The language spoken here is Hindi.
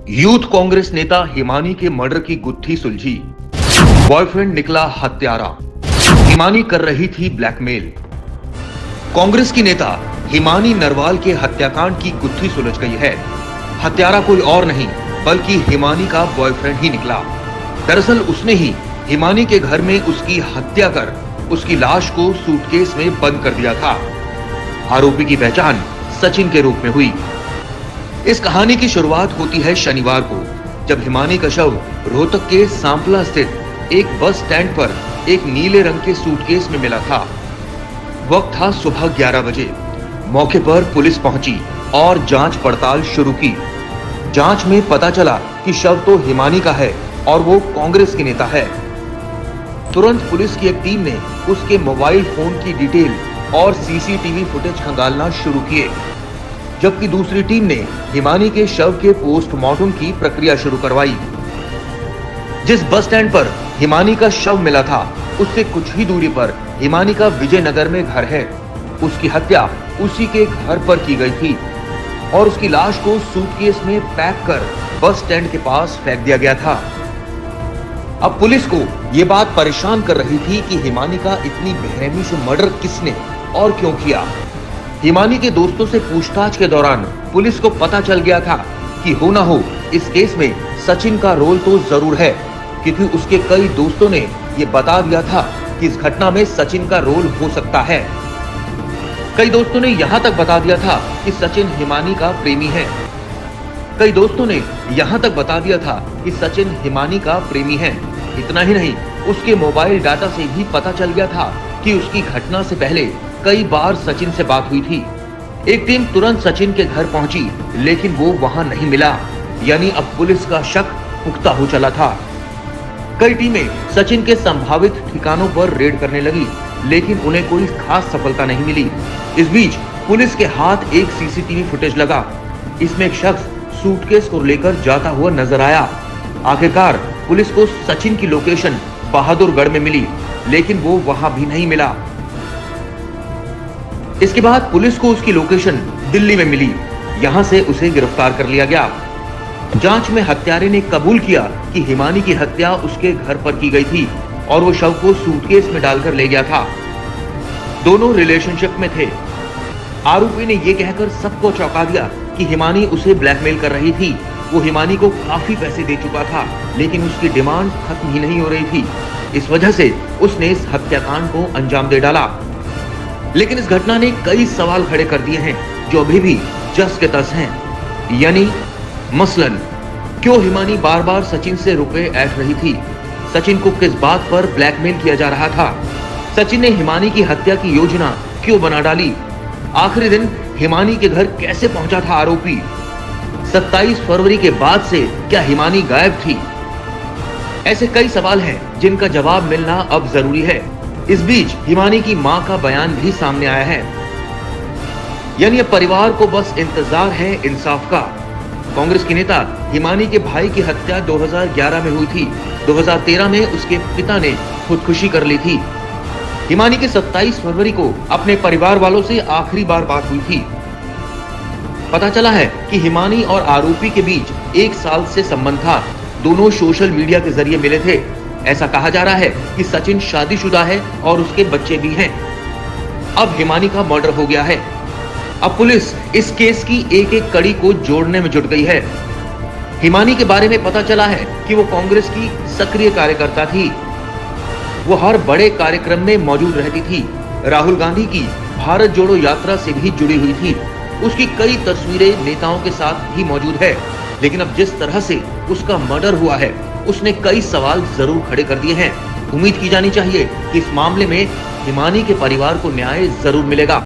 यूथ कांग्रेस नेता हिमानी के मर्डर की गुत्थी सुलझी। बॉयफ्रेंड निकला हत्यारा। हिमानी कर रही थी ब्लैकमेल। कांग्रेस की नेता हिमानी नरवाल के हत्याकांड की गुत्थी सुलझ गई है। हत्यारा कोई और नहीं बल्कि हिमानी का बॉयफ्रेंड ही निकला। दरअसल उसने ही हिमानी के घर में उसकी हत्या कर उसकी लाश को सूटकेस में बंद कर दिया था। आरोपी की पहचान सचिन के रूप में हुई। इस कहानी की शुरुआत होती है शनिवार को, जब हिमानी का शव रोहतक के सांपला स्थित एक बस स्टैंड पर एक नीले रंग के सूटकेस में मिला था। वक्त था सुबह 11 बजे। मौके पर पुलिस पहुंची और जांच पड़ताल शुरू की। जांच में पता चला कि शव तो हिमानी का है और वो कांग्रेस की नेता है। तुरंत पुलिस की एक टीम ने उसके मोबाइल फोन की डिटेल और सीसीटीवी फुटेज खंगालना शुरू किए, जबकि दूसरी टीम ने हिमानी के शव के पोस्टमार्टम की प्रक्रिया शुरू करवाई। जिस बस स्टैंड पर हिमानी का शव मिला था, उससे कुछ ही दूरी पर हिमानी का विजयनगर में घर है। उसकी हत्या उसी के घर पर की गई थी और उसकी लाश को सूटकेस में पैक कर बस स्टैंड के पास फेंक दिया गया था। अब पुलिस को यह बात परेशान कर रही थी कि हिमानी का इतनी बेरहमी से मर्डर किसने और क्यों किया। हिमानी के दोस्तों से पूछताछ के दौरान पुलिस को पता चल गया था कि हो ना हो इस केस में सचिन का रोल तो जरूर है, क्योंकि उसके कई दोस्तों ने ये बता दिया था कि इस घटना में सचिन का रोल हो सकता है। कई दोस्तों ने यहाँ तक बता दिया था कि सचिन हिमानी का प्रेमी है। कई दोस्तों ने यहाँ तक बता दिया था कि सचिन हिमानी का प्रेमी है। इतना ही नहीं, उसके मोबाइल डाटा से भी पता चल गया था कि उसकी घटना से पहले कई बार सचिन से बात हुई थी। एक टीम तुरंत सचिन के घर पहुंची, लेकिन वो वहां नहीं मिला। यानी अब पुलिस का शक पुख्ता हो चला था। कई टीमें सचिन के संभावित ठिकानों पर रेड करने लगी, लेकिन उन्हें कोई खास सफलता नहीं मिली। इस बीच पुलिस के हाथ एक सीसीटीवी फुटेज लगा। इसमें एक शख्स सूटकेस को लेकर जाता हुआ नजर आया। आखिरकार पुलिस को सचिन की लोकेशन बहादुरगढ़ में मिली, लेकिन वो वहां भी नहीं मिला। इसके बाद पुलिस को उसकी लोकेशन दिल्ली में मिली। यहां से उसे गिरफ्तार कर लिया गया। जांच में हत्यारे ने कबूल किया कि हिमानी की हत्या उसके घर पर की गई थी और वो शव को सूटकेस में डालकर ले गया था। दोनों रिलेशनशिप में थे। आरोपी ने यह कहकर सबको चौंका दिया कि हिमानी उसे ब्लैकमेल कर रही थी। वो हिमानी को काफी पैसे दे चुका था, लेकिन उसकी डिमांड खत्म ही नहीं हो रही थी। इस वजह से उसने इस हत्याकांड को अंजाम दे डाला। लेकिन इस घटना ने कई सवाल खड़े कर दिए हैं, जो अभी भी जस के तस हैं। यानी मसलन, क्यों हिमानी बार बार सचिन से रुपए ऐंठ रही थी? सचिन को किस बात पर ब्लैकमेल किया जा रहा था? सचिन ने हिमानी की हत्या की योजना क्यों बना डाली? आखिरी दिन हिमानी के घर कैसे पहुंचा था आरोपी? 27 फरवरी के बाद से क्या हिमानी गायब थी? ऐसे कई सवाल हैं जिनका जवाब मिलना अब जरूरी है। इस बीच हिमानी की मां का बयान भी सामने आया है। यानी अब परिवार को बस इंतजार है इंसाफ का। कांग्रेस की नेता हिमानी के भाई की हत्या 2011 में हुई थी। 2013 में उसके पिता ने खुदकुशी कर ली थी। हिमानी के 27 फरवरी को अपने परिवार वालों से आखिरी बार बात हुई थी। पता चला है कि हिमानी और आरोपी के बीच 1 साल से संबंध था। दोनों सोशल मीडिया के जरिए मिले थे। ऐसा कहा जा रहा है कि सचिन शादीशुदा है और उसके बच्चे भी हैं। अब हिमानी का मर्डर हो गया है। अब पुलिस इस केस की एक एक कड़ी को जोड़ने में जुट गई है। हिमानी के बारे में पता चला है कि वो कांग्रेस की सक्रिय कार्यकर्ता थी। वो हर बड़े कार्यक्रम में मौजूद रहती थी। राहुल गांधी की भारत जोड़ो यात्रा से भी जुड़ी हुई थी। उसकी कई तस्वीरें नेताओं के साथ भी मौजूद है। लेकिन अब जिस तरह से उसका मर्डर हुआ है, उसने कई सवाल जरूर खड़े कर दिए हैं। उम्मीद की जानी चाहिए कि इस मामले में हिमानी के परिवार को न्याय जरूर मिलेगा।